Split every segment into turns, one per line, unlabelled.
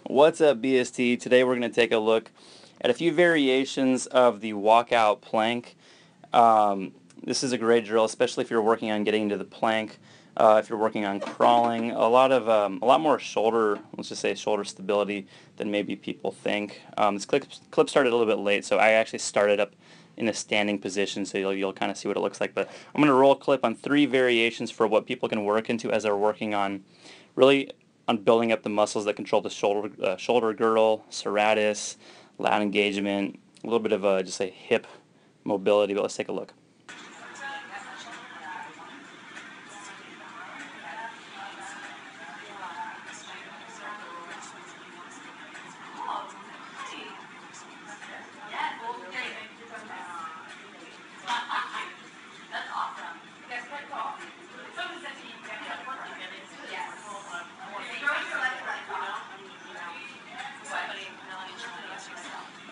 What's up, BST? Today we're going to take a look at a few variations of the walkout plank. This is a great drill, especially if you're working on getting into the plank. If you're working on crawling, a lot more shoulder, let's just say shoulder stability than maybe people think. This clip started a little bit late, so I actually started up in a standing position, so you'll kind of see what it looks like. But I'm going to roll a clip on 3 variations for what people can work into as they're working on really on building up the muscles that control the shoulder girdle, serratus, lat engagement, a little bit of just a hip mobility. But let's take a look.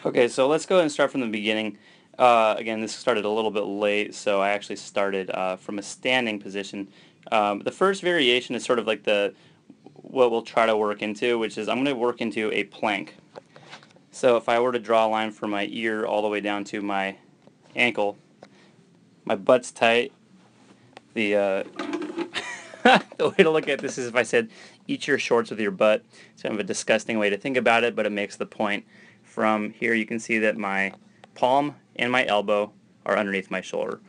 Okay, so let's go ahead and start from the beginning. Again, this started a little bit late, so I actually started from a standing position. The first variation is sort of like what we'll try to work into, which is I'm going to work into a plank. So if I were to draw a line from my ear all the way down to my ankle, my butt's tight. The the way to look at this is if I said eat your shorts with your butt. It's kind of a disgusting way to think about it, but it makes the point. From here you can see that my palm and my elbow are underneath my shoulder.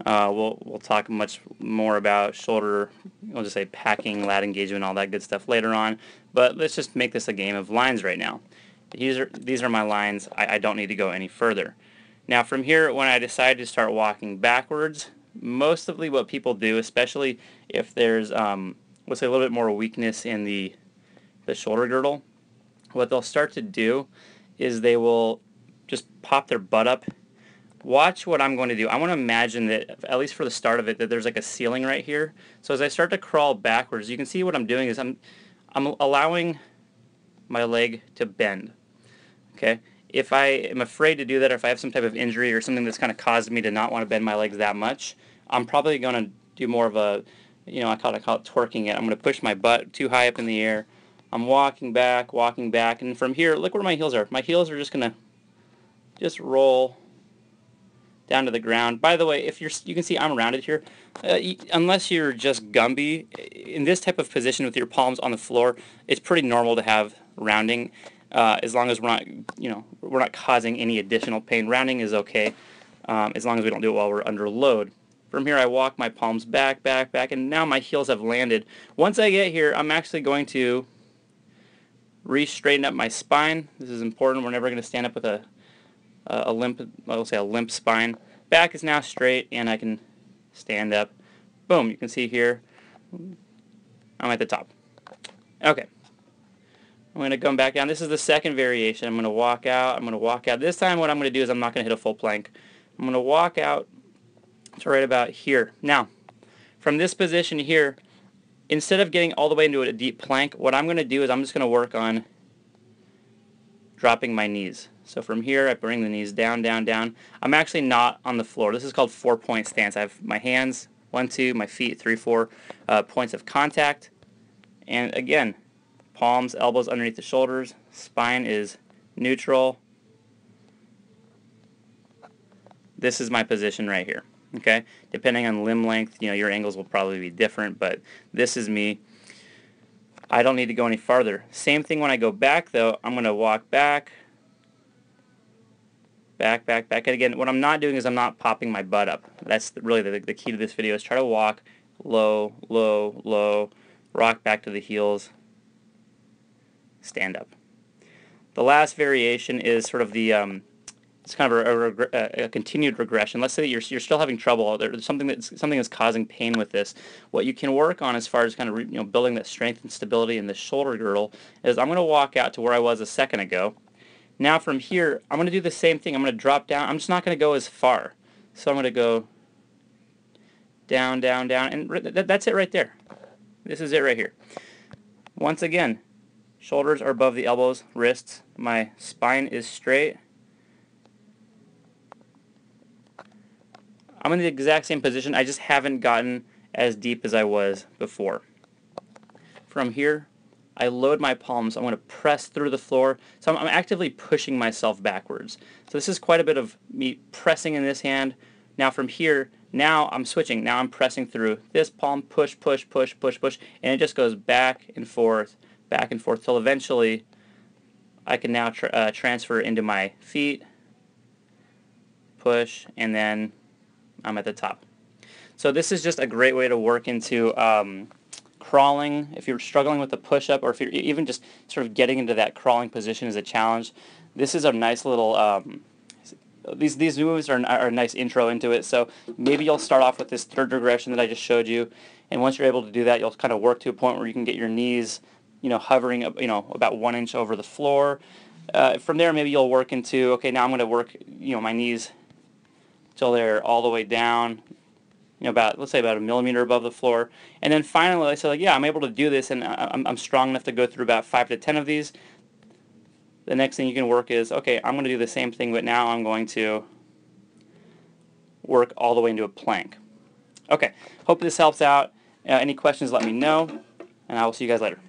We'll talk much more about shoulder, we'll just say packing, lat engagement, all that good stuff later on, but let's just make this a game of lines right now. These are my lines. I don't need to go any further. Now from here, when I decide to start walking backwards, mostly what people do, especially if there's let's say a little bit more weakness in the shoulder girdle, what they'll start to do is they will just pop their butt up. Watch what I'm going to do. I want to imagine that, at least for the start of it, that there's like a ceiling right here. So as I start to crawl backwards, you can see what I'm doing is I'm allowing my leg to bend. Okay? If I am afraid to do that, or if I have some type of injury or something that's kind of caused me to not want to bend my legs that much, I'm probably going to do more of a, I call it twerking it. I'm going to push my butt too high up in the air. I'm walking back, and from here, look where my heels are. My heels are just going to just roll down to the ground. By the way, if you can see I'm rounded here. Unless you're just Gumby, in this type of position with your palms on the floor, it's pretty normal to have rounding, as long as we're not causing any additional pain. Rounding is okay, as long as we don't do it while we're under load. From here, I walk my palms back, and now my heels have landed. Once I get here, I'm actually going to re-straighten up my spine. This is important. We're never going to stand up with a limp spine. Back is now straight, and I can stand up. Boom! You can see here, I'm at the top. Okay. I'm going to come back down. This is the second variation. I'm going to walk out. This time what I'm going to do is I'm not going to hit a full plank. I'm going to walk out to right about here. Now, from this position here, instead of getting all the way into a deep plank, what I'm going to do is I'm just going to work on dropping my knees. So from here, I bring the knees down. I'm actually not on the floor. This is called 4-point stance. I have my hands, 1, 2, my feet, 3, 4 points of contact. And again, palms, elbows underneath the shoulders. Spine is neutral. This is my position right here. Okay, depending on limb length, your angles will probably be different, but this is me. I don't need to go any farther. Same thing when I go back, though. I'm going to walk back. And again, what I'm not doing is I'm not popping my butt up. That's really the key to this video, is try to walk low, rock back to the heels, stand up. The last variation is sort of it's kind of a continued regression. Let's say that you're still having trouble. There's something that's causing pain with this. What you can work on as far as kind of building that strength and stability in the shoulder girdle is I'm going to walk out to where I was a second ago. Now from here, I'm going to do the same thing. I'm going to drop down. I'm just not going to go as far. So I'm going to go down, and that's it right there. This is it right here. Once again, shoulders are above the elbows, wrists. My spine is straight. I'm in the exact same position. I just haven't gotten as deep as I was before. From here, I load my palms, I'm going to press through the floor, so I'm actively pushing myself backwards. So this is quite a bit of me pressing in this hand. Now from here, now I'm switching, now I'm pressing through this palm, push, push, push, push, push, and it just goes back and forth, till eventually I can now transfer into my feet, push, and then I'm at the top. So this is just a great way to work into crawling. If you're struggling with the push-up, or if you're even just sort of getting into that crawling position as a challenge, this is a nice little, these moves are a nice intro into it. So maybe you'll start off with this third regression that I just showed you, and once you're able to do that, you'll kind of work to a point where you can get your knees, hovering, about 1 inch over the floor. From there, maybe you'll work into, okay, now I'm going to work, my knees till they're all the way down, let's say about a millimeter above the floor. And then finally, I said, yeah, I'm able to do this, and I'm strong enough to go through about 5 to 10 of these. The next thing you can work is, okay, I'm going to do the same thing, but now I'm going to work all the way into a plank. Okay, hope this helps out. Any questions, let me know, and I will see you guys later.